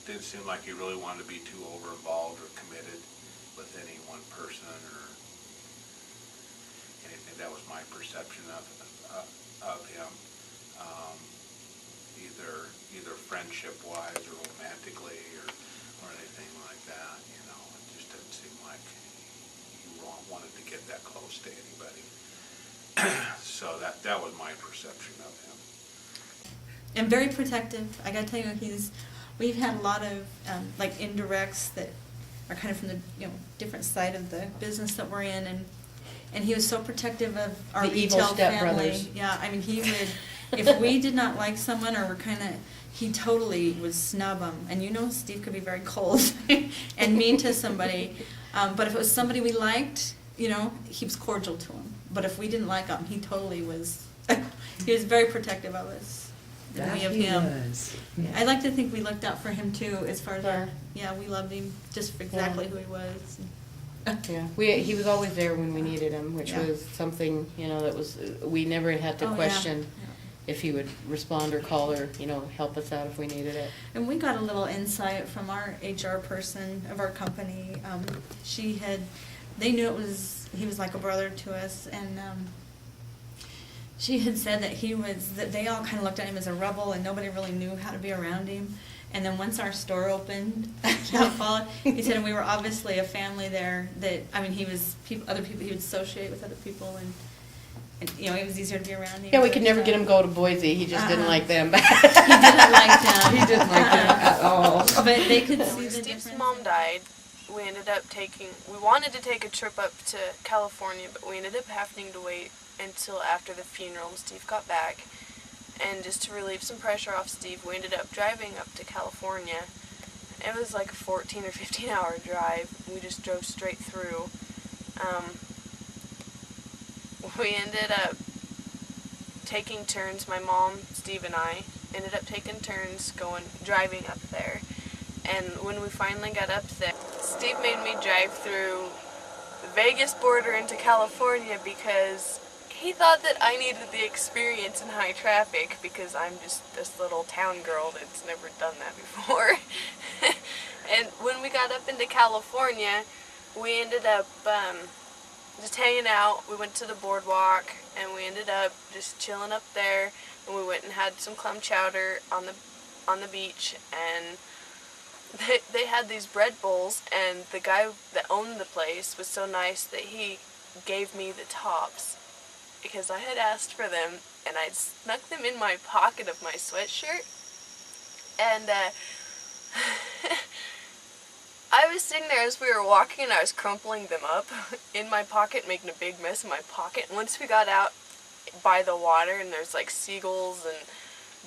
didn't seem like he really wanted to be too over-involved or committed with any one person or anything. That was my perception of him, either friendship-wise or romantically or anything like that. You know, it just didn't seem like he wanted to get that close to anybody. So that was my perception of him. And very protective. I gotta tell you, we've had a lot of like indirects that are kind of from the different side of the business that we're in, and he was so protective of our The evil retail family. stepbrothers. Yeah, I mean, he would, if we did not like someone or were kind of, he totally would snub them. And Steve could be very cold and mean to somebody, but if it was somebody we liked, he was cordial to them. But if we didn't like him, he totally was. He was very protective of us. That we of he him. was. Yeah, I like to think we looked out for him too, as far as we loved him just for exactly Yeah. who he was. Yeah, he was always there when we needed him, which Yeah. was something, that was, we never had to Oh, yeah. question Yeah. if he would respond or call or, help us out if we needed it. And we got a little insight from our HR person of our company. They knew he was like a brother to us, and she had said that they all kind of looked at him as a rebel, and nobody really knew how to be around him. And then once our store opened that fall, he said, and we were obviously a family there. He was other people. He would associate with other people, and it was easier to be around him. Yeah, we could never get him to go to Boise. He just didn't like them. He didn't like them. He didn't like them at all. But they could see When the Steve's difference. mom died, we wanted to take a trip up to California, but we ended up having to wait until after the funeral and Steve got back. And just to relieve some pressure off Steve, we ended up driving up to California. It was like a 14 or 15 hour drive. We just drove straight through. We ended up taking turns, my mom, Steve, and I ended up taking turns driving up there. And when we finally got up there, Steve made me drive through the Vegas border into California because he thought that I needed the experience in high traffic because I'm just this little town girl that's never done that before. And when we got up into California, we ended up just hanging out. We went to the boardwalk and we ended up just chilling up there, and we went and had some clam chowder on the beach, and they had these bread bowls, and the guy that owned the place was so nice that he gave me the tops because I had asked for them, and I'd snuck them in my pocket of my sweatshirt. And I was sitting there as we were walking, and I was crumpling them up in my pocket, making a big mess in my pocket. And once we got out by the water and there's like seagulls and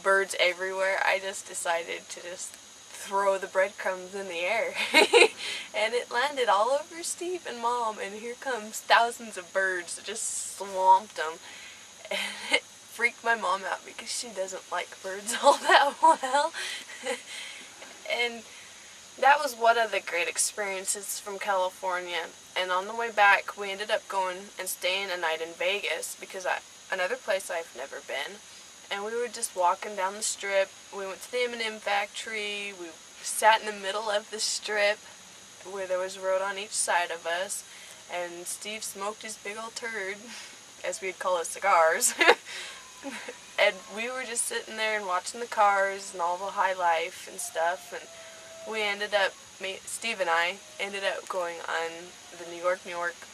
birds everywhere, I just decided to just throw the breadcrumbs in the air. And it landed all over Steve and Mom, and here comes thousands of birds that just swamped them. And it freaked my mom out because she doesn't like birds all that well. And that was one of the great experiences from California. And on the way back, we ended up going and staying a night in Vegas because another place I've never been. And we were just walking down the strip. We went to the M&M factory. We sat in the middle of the strip where there was a road on each side of us. And Steve smoked his big old turd, as we'd call it, cigars. And we were just sitting there and watching the cars and all the high life and stuff. And Steve and I ended up going on the New York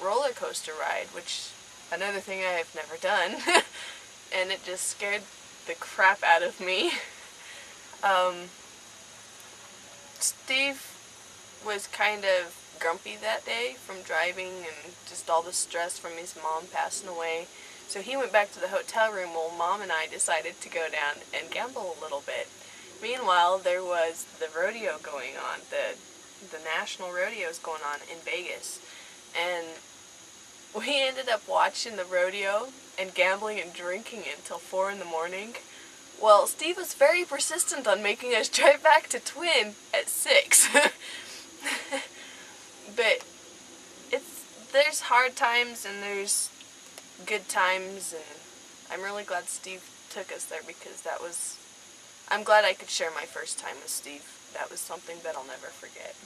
roller coaster ride, which another thing I have never done. And it just scared the crap out of me. Steve was kind of grumpy that day from driving and just all the stress from his mom passing away. So he went back to the hotel room while Mom and I decided to go down and gamble a little bit. Meanwhile, there was the rodeo going on, the national rodeos going on in Vegas. And we ended up watching the rodeo and gambling and drinking until 4 in the morning. Well, Steve was very persistent on making us drive back to Twin at 6. But there's hard times and there's good times, and I'm really glad Steve took us there because I'm glad I could share my first time with Steve that was something that I'll never forget.